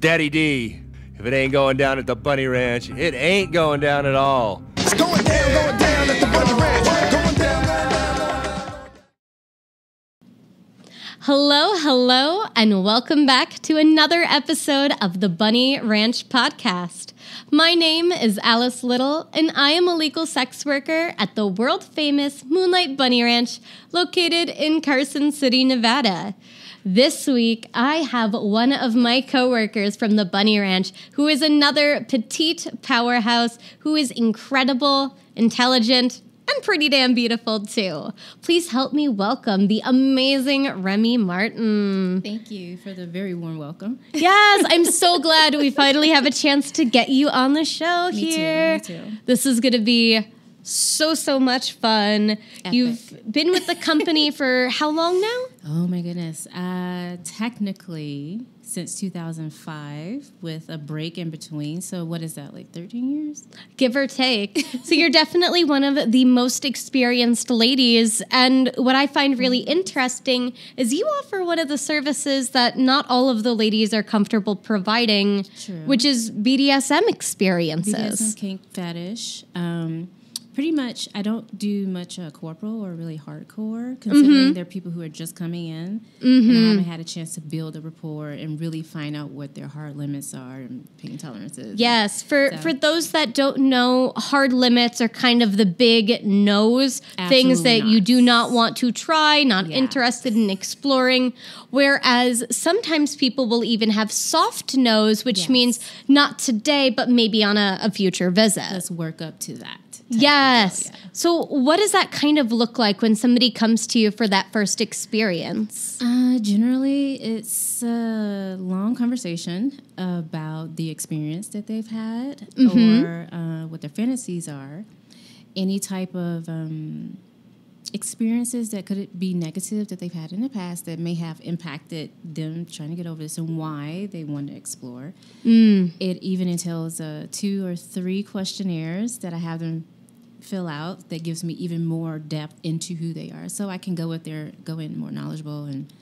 Daddy D. If it ain't going down at the Bunny Ranch, it ain't going down at all. It's going down at the Bunny Ranch. Going down. Hello, and welcome back to another episode of the BunnyRanch podcast. My name is AliceLittle, and I am a legal sex worker at the world-famous Moonlight Bunny Ranch located in Carson City, Nevada. This week, I have one of my coworkers from the Bunny Ranch who is another petite powerhouse who is incredible, intelligent, and pretty damn beautiful too. Please help me welcome the amazing RemyMartin. Thank you for the very warm welcome. Yes, I'm so glad we finally have a chance to get you on the show here. Me too. This is going to be so much fun. Epic. You've been with the company for how long now? Oh my goodness. Technically, since 2005 with a break in between. So what is that, like 13 years? Give or take. So you're definitely one of the most experienced ladies. And what I find really interesting is you offer one of the services that not all of the ladies are comfortable providing, True. which is BDSM experiences. BDSM kink fetish. Pretty much, I don't do much corporal or really hardcore, considering there are people who are just coming in, and I haven't had a chance to build a rapport and really find out what their hard limits are and pain tolerances. Yes, for those that don't know, hard limits are kind of the big no's, things that you do not want to try, not interested in exploring, whereas sometimes people will even have soft no's, which means not today, but maybe on a future visit. Let's work up to that. Yes. So what does that kind of look like when somebody comes to you for that first experience? Generally, it's a long conversation about the experience that they've had or what their fantasies are. Any type of experiences that could be negative that they've had in the past that may have impacted them trying to get over this and why they want to explore. It even entails 2 or 3 questionnaires that I have them fill out that gives me even more depth into who they are, so I can go in more knowledgeable and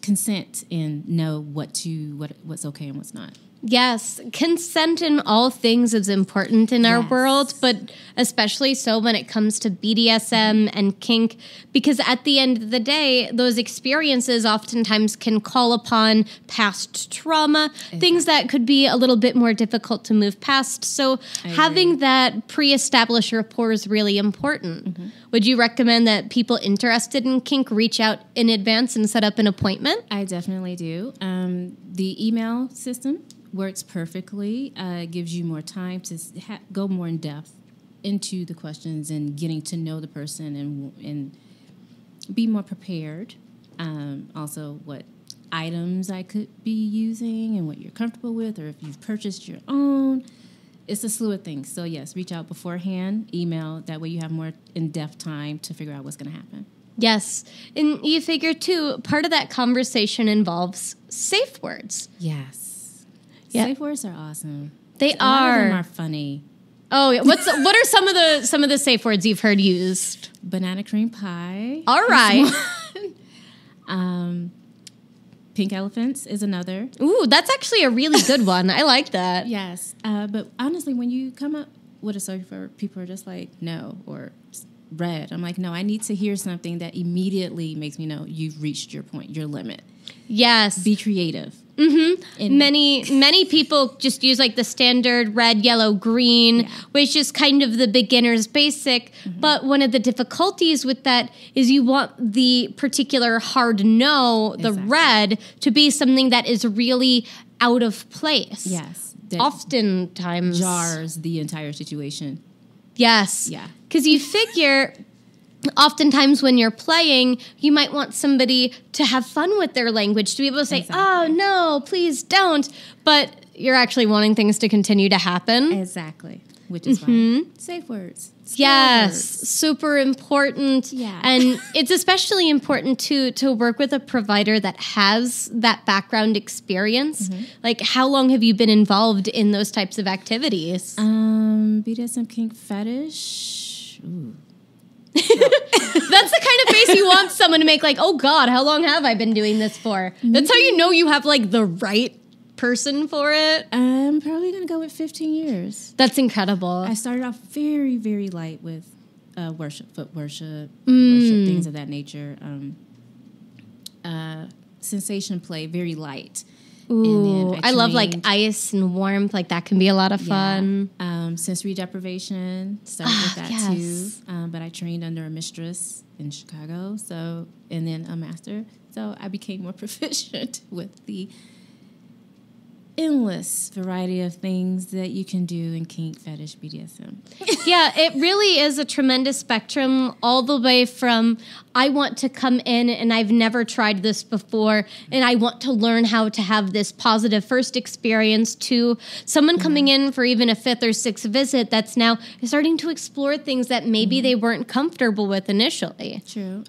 consent and know what's okay and what's not. Yes, consent in all things is important in our world, but especially so when it comes to BDSM and kink, because at the end of the day, those experiences oftentimes can call upon past trauma, things that could be a little bit more difficult to move past. So having that pre-established rapport is really important. Would you recommend that people interested in kink reach out in advance and set up an appointment? I definitely do. The email system works perfectly. Gives you more time to go more in depth into the questions and getting to know the person and be more prepared. Also, what items I could be using and what you're comfortable with, or if you've purchased your own. It's a slew of things. So yes, reach out beforehand, email. That way you have more in-depth time to figure out what's going to happen. Yes. And you figure, too, part of that conversation involves safe words. Yes. Yeah. Safe words are awesome. They A lot of them are are funny. Oh, yeah. What are some of the safe words you've heard used? Banana cream pie. All right. Pink elephants is another. Ooh, that's actually a really good one. I like that. Yes. But honestly, when you come up with a safe word, people are just like, no, or red. I'm like, no, I need to hear something that immediately makes me know you've reached your point, your limit. Yes. Be creative. Mm-hmm. Many people just use like the standard red, yellow, green, which is kind of the beginner's basic. But one of the difficulties with that is you want the particular hard no, the red, to be something that is really out of place. Yes. Oftentimes jars the entire situation. Yes. Yeah. Because you figure oftentimes when you're playing, you might want somebody to have fun with their language, to be able to say, oh, no, please don't. But you're actually wanting things to continue to happen. Exactly. Which is why safe words. Yes, super important. Yeah. And it's especially important to work with a provider that has that background experience. Like, how long have you been involved in those types of activities? BDSM kink fetish. Ooh. That's the kind of face you want someone to make, like, oh God, how long have I been doing this for? That's how you know you have like the right person for it? I'm probably going to go with 15 years. That's incredible. I started off very, very light with worship, foot worship, worship, things of that nature. Sensation play, very light. Ooh, And then I love like trained- ice and warmth. Like that can be a lot of fun. Sensory deprivation, started with that yes. too. But I trained under a mistress in Chicago, and then a master. So I became more proficient with the endless variety of things that you can do in kink, fetish, BDSM. Yeah, it really is a tremendous spectrum, all the way from I want to come in and I've never tried this before and I want to learn how to have this positive first experience, to someone coming in for even a 5th or 6th visit that's now starting to explore things that maybe they weren't comfortable with initially. True.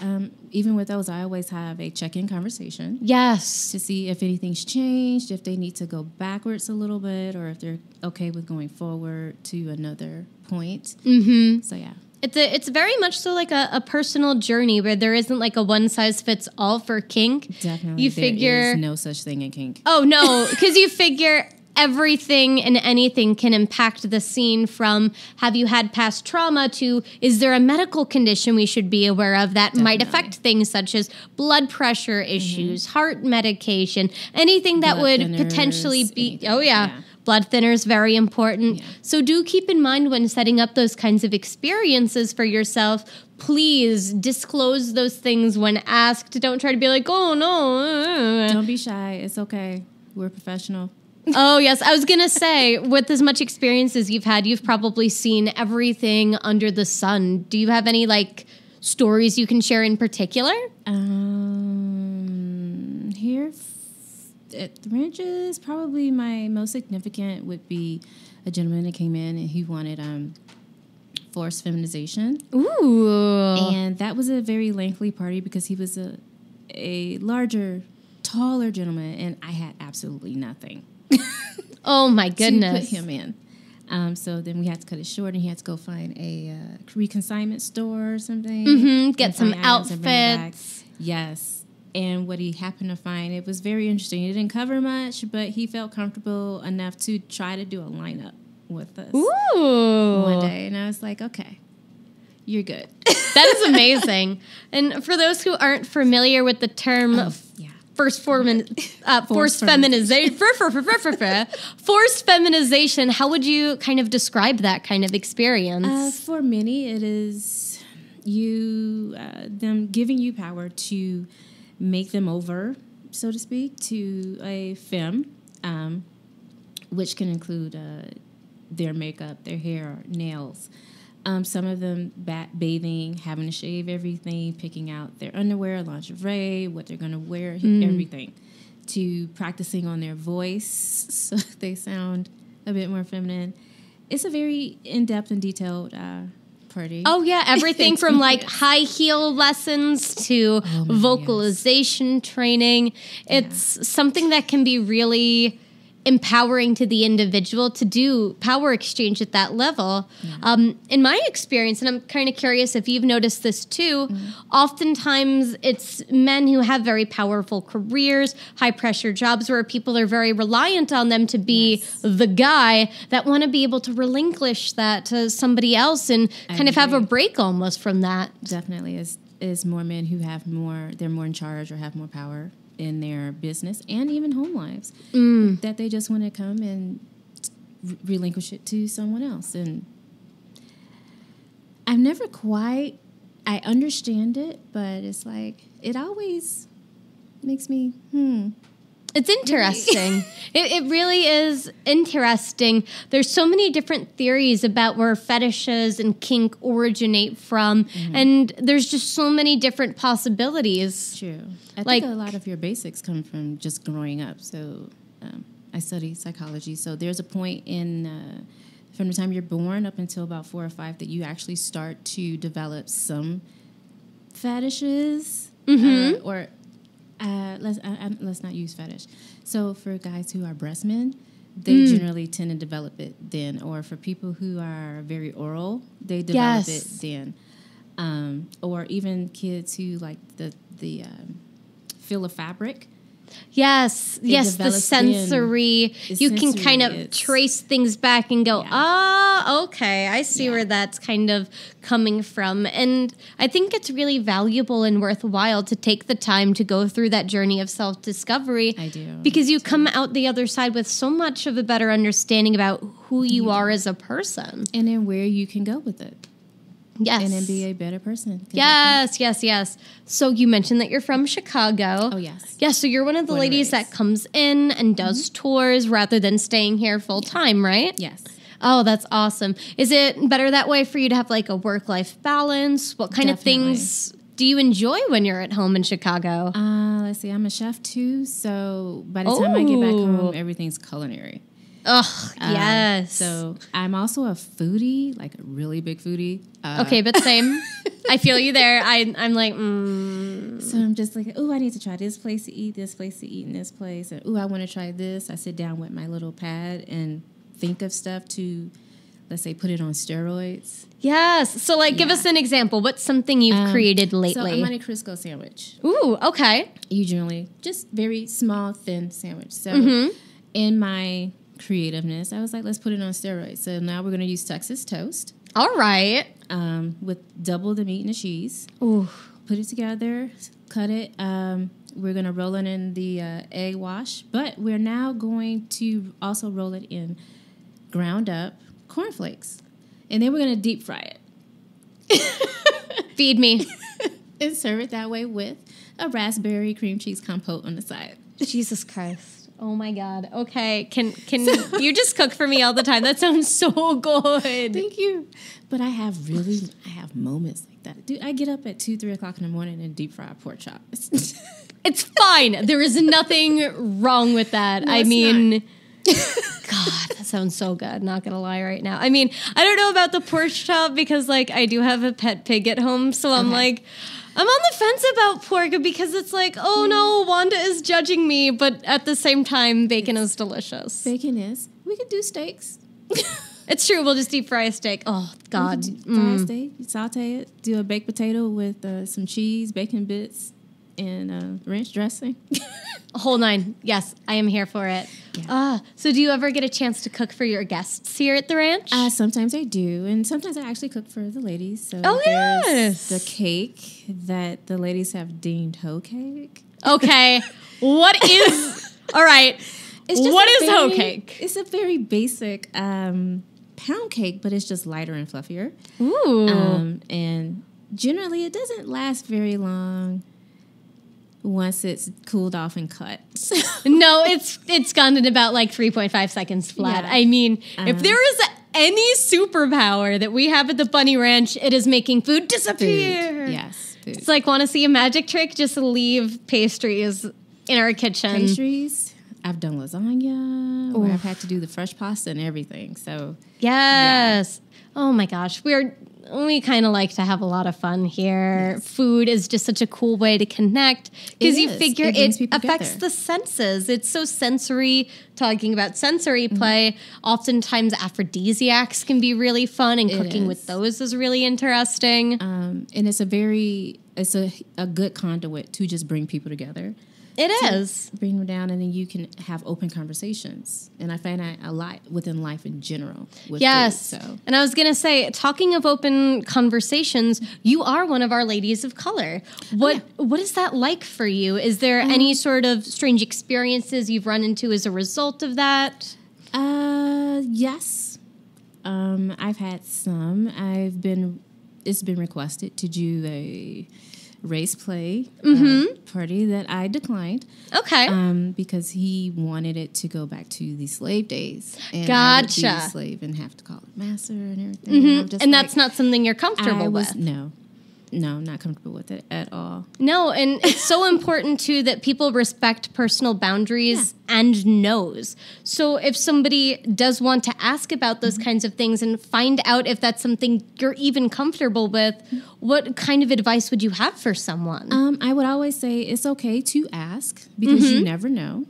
Even with those, I always have a check-in conversation Yes. to see if anything's changed, if they need to go backwards a little bit, or if they're okay with going forward to another point. Mm-hmm. So, yeah. It's very much so like a personal journey where there isn't like a one size fits all for kink. Definitely. You there figure is no such thing in kink. Oh, no, because you figure everything and anything can impact the scene, from have you had past trauma to is there a medical condition we should be aware of that might affect things such as blood pressure issues, heart medication, anything that Blood would thinners, potentially be, anything. oh yeah. Blood thinners, very important. Yeah. So do keep in mind when setting up those kinds of experiences for yourself, please disclose those things when asked. Don't try to be like, oh, no. Don't be shy. It's okay. We're professional. Oh, yes. I was going to say, with as much experience as you've had, you've probably seen everything under the sun. Do you have any, like, stories you can share in particular? Here at the ranches, probably my most significant would be a gentleman that came in and he wanted forced feminization. Ooh. And that was a very lengthy party because he was a larger, taller gentleman, and I had absolutely nothing. Oh, my goodness. To put him in. So then we had to cut it short, and he had to go find a reconsignment store or something. Mm-hmm. Get and some find items and bring it back. outfits. Yes. And what he happened to find, it was very interesting. It didn't cover much, but he felt comfortable enough to try to do a lineup with us Ooh. one day. And I was like, okay, you're good. That is amazing. And for those who aren't familiar with the term Yeah. forced feminization, forced feminization, how would you kind of describe that kind of experience? For many, it is them giving you power to make them over, so to speak, to a femme, which can include their makeup, their hair, nails. Some of them bathing, having to shave everything, picking out their underwear, lingerie, what they're going to wear, everything, to practicing on their voice so they sound a bit more feminine. It's a very in-depth and detailed party. Oh, yeah. Everything from like high heel lessons to vocalization training. It's something that can be really empowering to the individual to do power exchange at that level. In my experience, and I'm kind of curious if you've noticed this too, oftentimes it's men who have very powerful careers, high pressure jobs where people are very reliant on them to be the guy, that want to be able to relinquish that to somebody else and kind of have a break almost from that. Definitely is more men who have more, they're more in charge or have more power in their business and even home lives, that they just want to come and relinquish it to someone else. And I've never quite, I understand it, but it's like, it always makes me, It's interesting. It really is interesting. There's so many different theories about where fetishes and kink originate from, and there's just so many different possibilities. True. I Like- think a lot of your basics come from just growing up. So I study psychology. So there's a point in from the time you're born up until about 4 or 5 that you actually start to develop some fetishes, or let's not use fetish. So for guys who are breast men, they generally tend to develop it then, or for people who are very oral, they develop it then, or even kids who like the feel of fabric. Yes, yes, the develops in. sensory. The You can sensory kind of is- trace things back and go, okay, I see Yeah. where that's kind of coming from. And I think it's really valuable and worthwhile to take the time to go through that journey of self-discovery. I do. Because you come out the other side with so much of a better understanding about who you are as a person. And then where you can go with it. Yes. And then be a better person. Yes. So you mentioned that you're from Chicago. Oh, yes. Yeah, so you're one of the Born and ladies that raised. comes in and does tours rather than staying here full time, right? Yes. Oh, that's awesome. Is it better that way for you to have like a work-life balance? What kind of Definitely. things do you enjoy when you're at home in Chicago? Let's see. I'm a chef too, so by the time I get back Oh. home, everything's culinary. Ugh, yes. So I'm also a foodie, like a really big foodie. Okay, but same. I feel you there. I'm like, So I'm just like, oh, I need to try this place to eat, and this place. And oh, I want to try this. I sit down with my little pad and think of stuff to, let's say, put it on steroids. yes. So like, give Yeah. us an example. What's something you've created So lately? I'm on a Crisco sandwich. Ooh, okay. Usually just very small, thin sandwich. So Mm-hmm. in my creativeness, I was like, let's put it on steroids. So now we're going to use Texas toast All right. with double the meat and the cheese. Ooh. Put it together, cut it. We're going to roll it in the egg wash, but we're now going to also roll it in ground up cornflakes. And then we're going to deep fry it. Feed me. And serve it that way with a raspberry cream cheese compote on the side. Jesus Christ. Oh my God. Okay. Can you just cook for me all the time? That sounds so good. Thank you. But I have moments like that. Dude, I get up at 2, 3 o'clock in the morning and deep fry a pork chop. It's fine. There is nothing wrong with that. No, I it's mean, not. God, that sounds so good. Not gonna lie right now. I mean, I don't know about the pork chop because like I do have a pet pig at home, so I'm Okay. like, I'm on the fence about pork because it's like, oh no, Wanda is judging me, but at the same time, bacon is delicious. Bacon is. We could do steaks. It's true. We'll just deep fry a steak. Oh God. We could fry a steak, saute it, do a baked potato with some cheese, bacon bits, and ranch dressing. Whole nine. Yes, I am here for it. Yeah. So do you ever get a chance to cook for your guests here at the ranch? Sometimes I do, and sometimes I actually cook for the ladies. So Oh, there's yes. the cake that the ladies have deemed hoe cake. Okay. What is... All right. What is hoe cake? It's a very basic pound cake, but it's just lighter and fluffier. Ooh. And generally, it doesn't last very long once it's cooled off and cut. No, it's gone in about like 3.5 seconds flat. Yeah. I mean, if there is any superpower that we have at the Bunny Ranch, it is making food disappear. Yes, food. It's like, want to see a magic trick? Just leave pastries in our kitchen. Pastries. I've done lasagna, where I've had to do the fresh pasta and everything. So Yes. Oh my gosh. We kind of like to have a lot of fun here. Yes. Food is just such a cool way to connect because It you is. figure It brings it people affects together. the senses. It's so sensory. Talking about sensory Mm-hmm. play, oftentimes aphrodisiacs can be really fun, and It cooking with is. those is really interesting. and it's a good conduit to just bring people together. It is. Bring them down, and then you can have open conversations. And I find that a lot within life in general. With Yes. food, so. And I was going to say, talking of open conversations, you are one of our ladies of color. What is that like for you? Is there any sort of strange experiences you've run into as a result of that? Yes. I've had some. It's been requested to do a race play party that I declined. Okay. Because he wanted it to go back to the slave days. And I would be Gotcha. a slave and have to call it master and everything. And I'm just And like, that's not something you're comfortable with. No, not comfortable with it at all. No, and it's so important too that people respect personal boundaries and knows. So if somebody does want to ask about those kinds of things and find out if that's something you're even comfortable with, what kind of advice would you have for someone? I would always say it's okay to ask because you never know.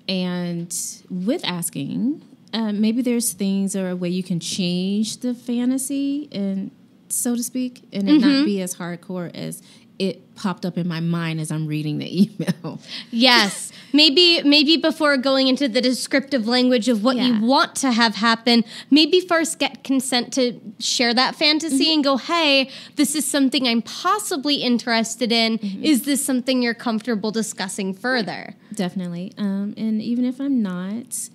And with asking, maybe there's things or a way you can change the fantasy and so to speak, and it not be as hardcore as it popped up in my mind as I'm reading the email. Yes. Maybe before going into the descriptive language of what you want to have happen, maybe first get consent to share that fantasy and go, hey, this is something I'm possibly interested in. Is this something you're comfortable discussing further? Definitely. And even if I'm not,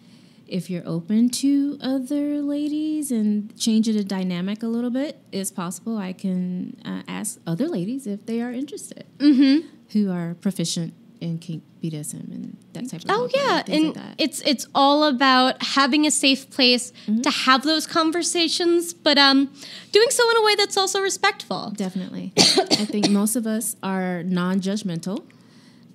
if you're open to other ladies and changing the dynamic a little bit, it's possible I can ask other ladies if they are interested, who are proficient in kink BDSM and that type of Oh yeah, and like it's all about having a safe place to have those conversations, but doing so in a way that's also respectful. Definitely. I think most of us are non-judgmental.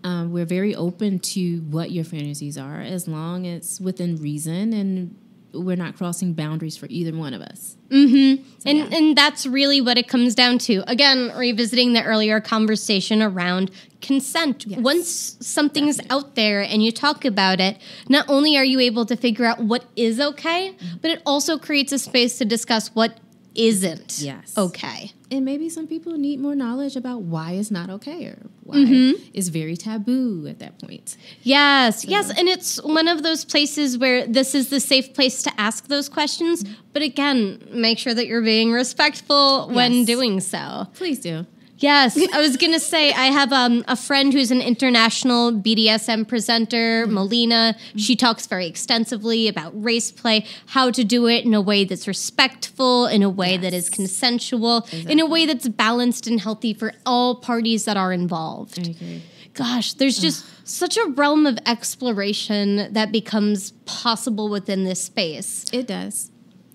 We're very open to what your fantasies are, as long as it's within reason and we're not crossing boundaries for either one of us. And that's really what it comes down to. Again, revisiting the earlier conversation around consent. Yes. Once something's out there and you talk about it, not only are you able to figure out what is okay, but it also creates a space to discuss what isn't okay. And maybe some people need more knowledge about why it's not okay or why it's very taboo at that point. Yes, and it's one of those places where this is the safe place to ask those questions, but again, make sure that you're being respectful when doing so. Please do. Yes, I was going to say, I have a friend who's an international BDSM presenter, Melina. She talks very extensively about race play, how to do it in a way that's respectful, in a way that is consensual, in a way that's balanced and healthy for all parties that are involved. I agree. Gosh, there's just such a realm of exploration that becomes possible within this space. It does.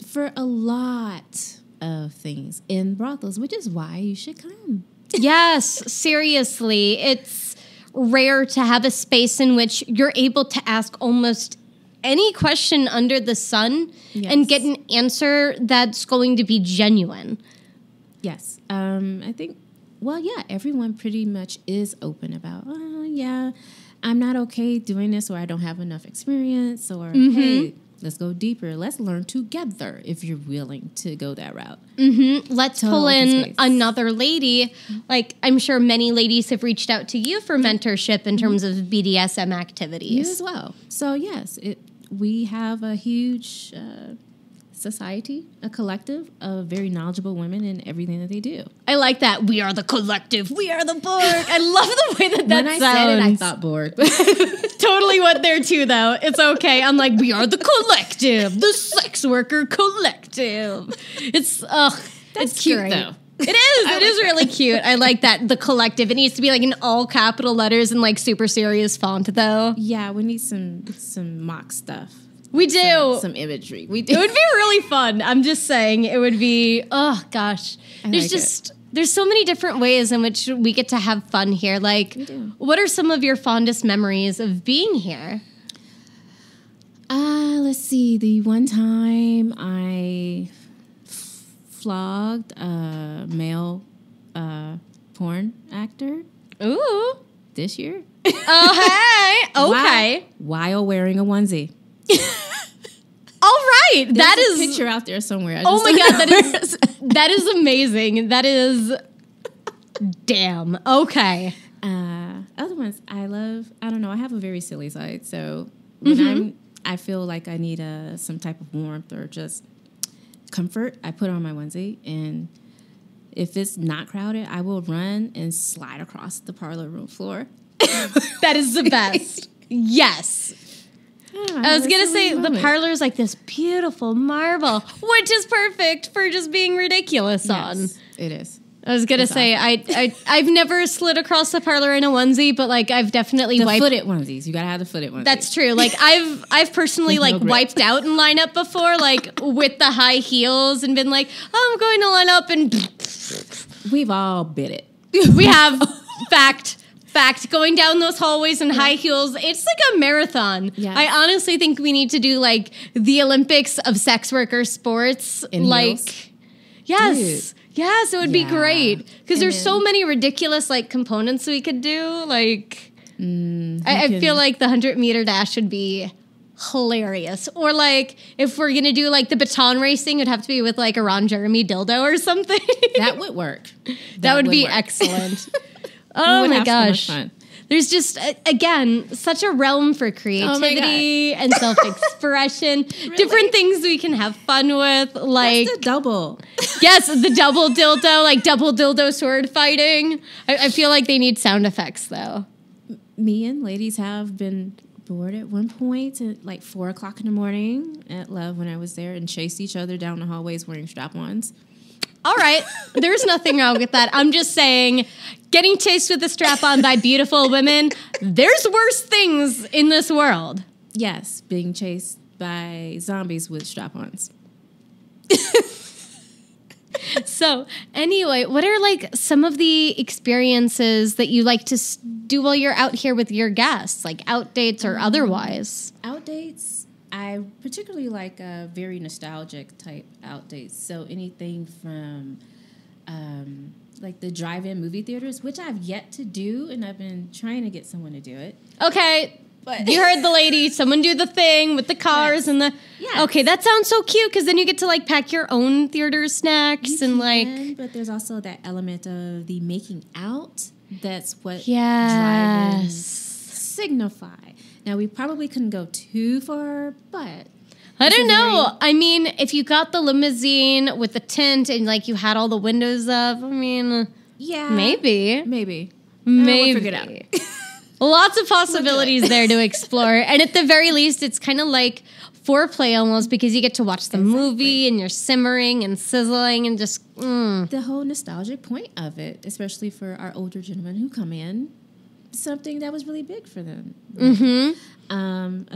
For a lot of things in brothels, which is why you should come. Yes, seriously. It's rare to have a space in which you're able to ask almost any question under the sun and get an answer that's going to be genuine. Yes. I think, everyone pretty much is open about, I'm not okay doing this, or I don't have enough experience, or, hey, let's go deeper. Let's learn together if you're willing to go that route. Let's pull in another lady. Like, I'm sure many ladies have reached out to you for mentorship in terms of BDSM activities. You as well. So, yes, we have a huge society, a collective of very knowledgeable women in everything that they do. I like that. We are the collective. We are the Borg. I love the way that when sounds. When I said it, I thought Borg. Totally went there too, though. It's okay. I'm like, we are the collective, the sex worker collective. It's it's cute great. Though. It is. It is really cute. I like that. The collective. It needs to be like in all capital letters and like super serious font, though. Yeah, we need some mock stuff. We do. Some imagery. We do. It would be really fun. I'm just saying it would be, oh gosh. There's so many different ways in which we get to have fun here. Like, what are some of your fondest memories of being here? Let's see. The one time I flogged a male porn actor. Ooh. This year. Oh, hey. Okay. While wearing a onesie. All right. There's a picture out there somewhere. Oh my God. That is amazing. That is damn. Okay. Other ones I love, I don't know, I have a very silly side. So when I feel like I need some type of warmth or just comfort, I put on my onesie, and if it's not crowded, I will run and slide across the parlor room floor. That is the best. Yes. I was going to say the parlor is like this beautiful marble, which is perfect for just being ridiculous on. It is. I was going to say, I've never slid across the parlor in a onesie, but like I've definitely wiped. Footed onesies. You got to have the footed onesies. That's true. Like I've personally like wiped out in lineup before, like with the high heels and been like, oh, I'm going to line up, and we've all bit it. We have fact, going down those hallways in high heels, it's like a marathon. Yes. I honestly think we need to do like the Olympics of sex worker sports. In like, heels? Yes. Dude. Yes, it would be great. Because there's so many ridiculous like components we could do. Like, I feel like the 100-meter dash would be hilarious. Or like, if we're going to do like the baton racing, it'd have to be with like a Ron Jeremy dildo or something. That would work. That would be excellent. Oh would my have so much gosh. fun. There's just, again, such a realm for creativity and self-expression. Different things we can have fun with. Like, That's the double. yes, the double dildo, like double dildo sword fighting. I feel like they need sound effects, though. Me and ladies have been bored at one point at like 4 o'clock in the morning at Love when I was there and chased each other down the hallways wearing strap-ons. All right, there's nothing wrong with that. I'm just saying, getting chased with a strap-on by beautiful women, there's worse things in this world. Yes, being chased by zombies with strap-ons. So, anyway, what are like some of the experiences that you like to do while you're out here with your guests, like out dates or otherwise? Out dates, I particularly like very nostalgic type out dates. So anything from like the drive-in movie theaters, which I've yet to do, and I've been trying to get someone to do it. Okay, you heard the lady. Someone do the thing with the cars and the. Yes. Okay, that sounds so cute because then you get to like pack your own theater snacks and like. But there's also that element of the making out. That's what Yes. drive-ins signify. Now we probably couldn't go too far, but I don't know. I mean, if you got the limousine with the tint and like you had all the windows up, I mean, yeah, maybe. We'll figure it out. Lots of possibilities there to explore. And at the very least, it's kind of like foreplay almost because you get to watch the movie and you're simmering and sizzling and just, The whole nostalgic point of it, especially for our older gentlemen who come in, something that was really big for them. Mm-hmm.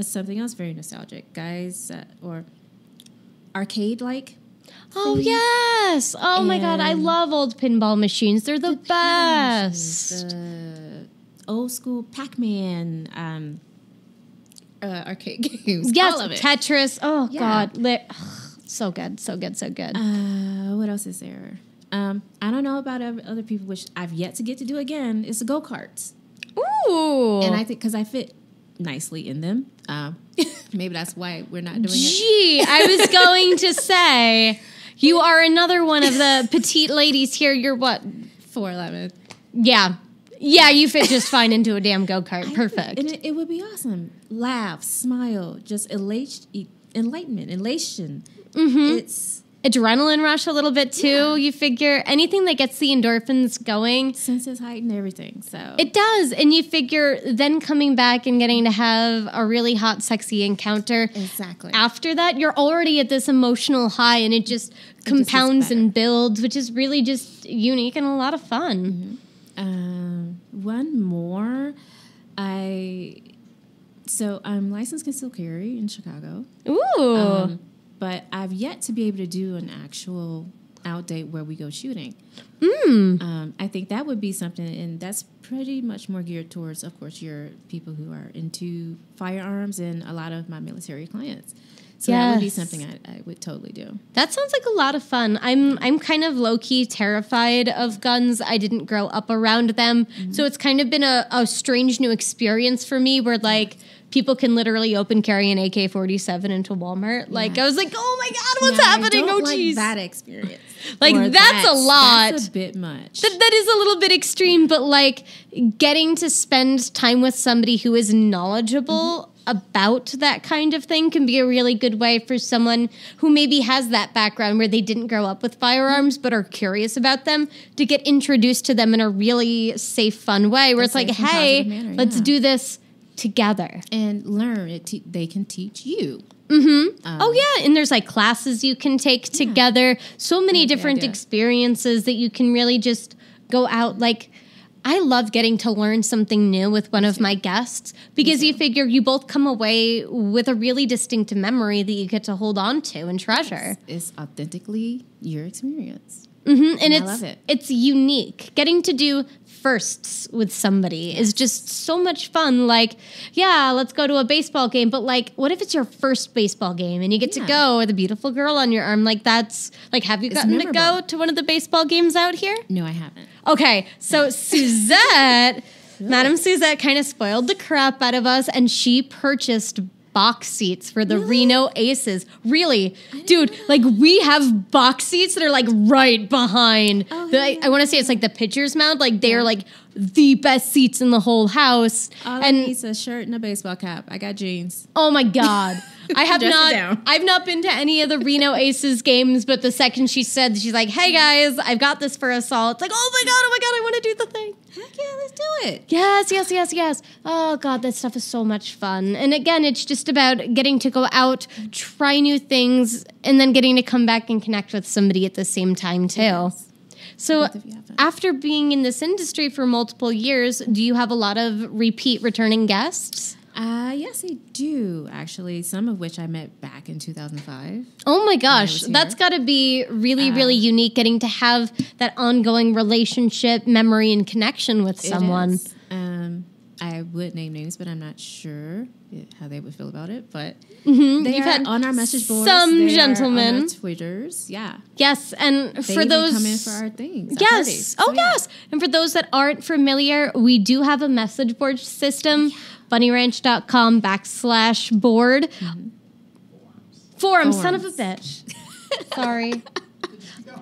Something else very nostalgic, guys, or arcade-like. Oh, things. yes. Oh, my God. I And love old pinball machines. They're the best. The old school Pac-Man arcade games. Yes, all of it. Tetris. Oh, Yeah. God. So good, so good, so good. What else is there? I don't know about other people, which I've yet to get to do again. It's the go-karts. Ooh. And I think because I fit nicely in them. Maybe that's why we're not doing it. Gee, I was going to say, you are another one of the petite ladies here. You're what? 4'11". Yeah. Yeah, you fit just fine into a damn go-kart. Perfect. And it would be awesome. Laugh, smile, just enlightenment, elation. Mm-hmm. It's Adrenaline rush a little bit too. Yeah. You figure anything that gets the endorphins going. senses heighten everything. So It does. And you figure then coming back and getting to have a really hot, sexy encounter. exactly. After that, you're already at this emotional high and it just compounds better. and builds, which is really just unique and a lot of fun. One more. I'm licensed concealed carry in Chicago. Ooh. But I've yet to be able to do an actual out date where we go shooting. I think that would be something, and that's pretty much more geared towards, of course, your people who are into firearms and a lot of my military clients. So that would be Yes. something I would totally do. That sounds like a lot of fun. I'm kind of low-key terrified of guns. I didn't grow up around them. So it's kind of been a strange new experience for me where, like, people can literally open carry an AK-47 into Walmart. Like, I was like, oh, my God, what's happening? I don't Oh, geez. like that experience. Like, Or that's a lot. That's a bit much. That is a little bit extreme, but, like, getting to spend time with somebody who is knowledgeable about that kind of thing can be a really good way for someone who maybe has that background where they didn't grow up with firearms but are curious about them to get introduced to them in a really safe, fun way where it's like, safe and hey, positive manner, let's yeah. do this together. And learn. They can teach you. Oh, yeah. And there's like classes you can take together. So many That's the different idea. experiences that you can really just go out. Like, I love getting to learn something new with one of my guests because you figure you both come away with a really distinct memory that you get to hold on to and treasure. It's authentically your experience. And I love it. It's unique. Getting to do firsts with somebody is just so much fun. Like, yeah, let's go to a baseball game, but like, what if it's your first baseball game and you get to go with a beautiful girl on your arm? Like, that's like, have you gotten to go memorable. to one of the baseball games out here? No, I haven't. Okay, so Suzette, Madam Suzette kind of spoiled the crap out of us and she purchased box seats for the Reno Aces. Really? Dude, like we have box seats that are like right behind. I want to say it's like the pitcher's mound. Like they're like the best seats in the whole house. All I need is a shirt and a baseball cap. I got jeans. Oh my God. I have Dress it not, down. I've not been to any of the Reno Aces games, but the second she said, she's like, hey guys, I've got this for us all. It's like, oh my God, I want to do the thing. Heck yeah, let's do it. Yes. Oh God, that stuff is so much fun. And again, it's just about getting to go out, try new things, and then getting to come back and connect with somebody at the same time too. Yes. So Both of you have fun. after being in this industry for multiple years, do you have a lot of repeat returning guests? Yes, I do, actually. Some of which I met back in 2005. Oh my gosh, here. that's got to be really, really unique getting to have that ongoing relationship, memory, and connection with someone. It is. I would name names, but I'm not sure how they would feel about it. But they You've are had on our message boards. some They are gentlemen. on our Twitters. Yeah. Yes, and They for even those come in for our things. our Yes. parties. Oh, So, yeah. yes. And for those that aren't familiar, we do have a message board system, BunnyRanch.com/board. Forum, son of a bitch. Sorry.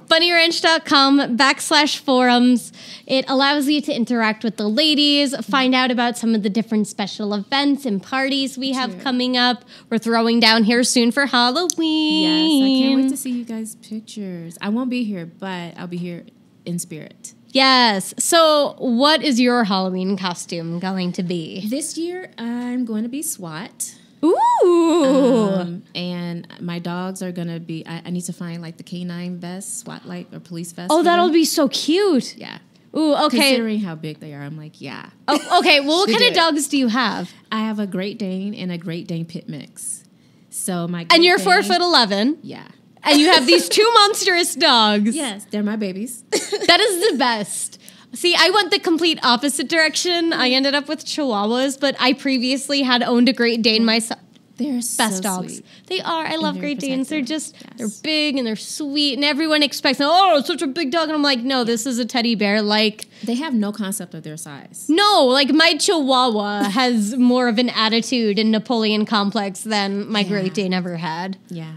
BunnyRanch.com/forums. It allows you to interact with the ladies, find out about some of the different special events and parties we have coming up. We're throwing down here soon for Halloween. Yes, I can't wait to see you guys' pictures. I won't be here, but I'll be here in spirit. Yes. So, what is your Halloween costume going to be? This year, I'm going to be SWAT. Ooh. And my dogs are going to be, I need to find like the canine vest, SWAT like or police vest. Oh, for that'll them. be so cute. Yeah. Ooh, okay. Considering how big they are, I'm like, yeah. Oh, okay. Well, what Should kind of do it. dogs do you have? I have a Great Dane and a Great Dane pit mix. So my And Great you're Dane- 4'11", Yeah. and you have these two monstrous dogs. Yes, they're my babies. That is the best. See, I went the complete opposite direction. I ended up with Chihuahuas, but I previously had owned a Great Dane myself. They're Best so dogs. sweet. They are. I love very Great Danes. They're protective. just, Yes. they're big and they're sweet, and everyone expects, oh, it's such a big dog. And I'm like, no, this is a teddy bear. Like, They have no concept of their size. no, like my Chihuahua has more of an attitude and Napoleon complex than my Great Dane ever had. Yeah.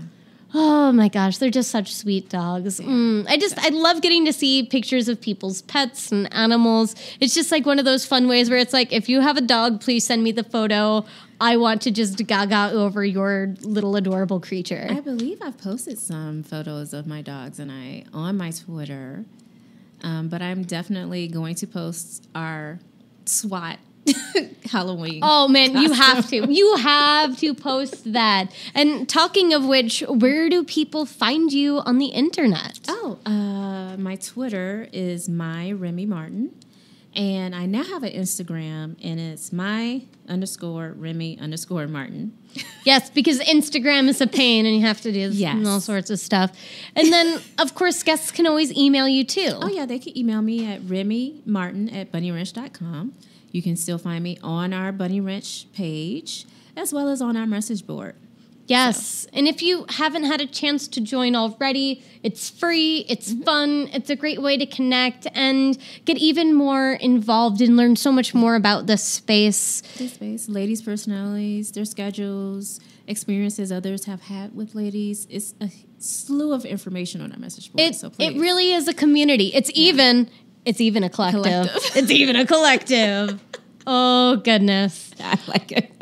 Oh my gosh, they're just such sweet dogs. I love getting to see pictures of people's pets and animals. It's just like one of those fun ways where it's like, if you have a dog, please send me the photo. I want to just gaga over your little adorable creature. I believe I've posted some photos of my dogs and I on my Twitter. But I'm definitely going to post our SWAT Halloween. Oh man, you have to. You have to post that. And talking of which, where do people find you on the internet? My Twitter is my_RemyMartin. And I now have an Instagram, and it's my_Remy_Martin. Yes, because Instagram is a pain and you have to do Yes. all sorts of stuff. And then, of course, guests can always email you too. Oh, yeah, they can email me at RemyMartin@BunnyRanch.com. You can still find me on our Bunny Ranch page, as well as on our message board. Yes. And if you haven't had a chance to join already, it's free, it's fun, it's a great way to connect and get even more involved and learn so much more about this space. This space, ladies' personalities, their schedules, experiences others have had with ladies. It's a slew of information on our message board. So please. It really is a community. It's even a collective. It's even a collective. Oh, goodness. I like it.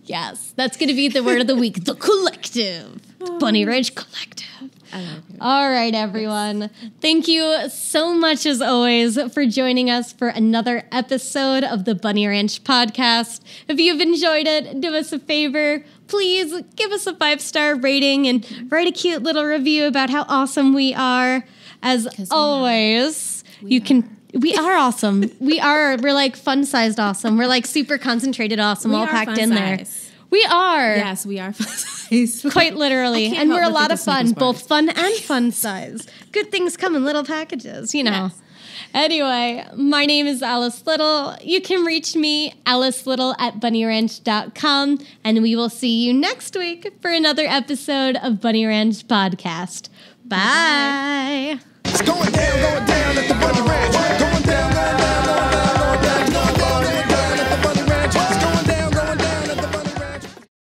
Yes, that's going to be the word of the week. The collective. The Bunny Ranch Collective. I like it. All right, everyone. Thank you so much, as always, for joining us for another episode of the Bunny Ranch podcast. If you've enjoyed it, do us a favor. Please give us a 5-star rating and write a cute little review about how awesome we are. As always, we are awesome. We're like fun-sized awesome. We're like super concentrated awesome, all packed in there. We are. Yes, we are fun size. Quite literally. I can't And we're a help but lot think of fun, Snickers both bars. fun and fun size. Good things come in little packages, you know. Yes. Anyway, my name is Alice Little. You can reach me, AliceLittle@BunnyRanch.com, and we will see you next week for another episode of Bunny Ranch Podcast. Bye. It's going down at the Bunny Ranch.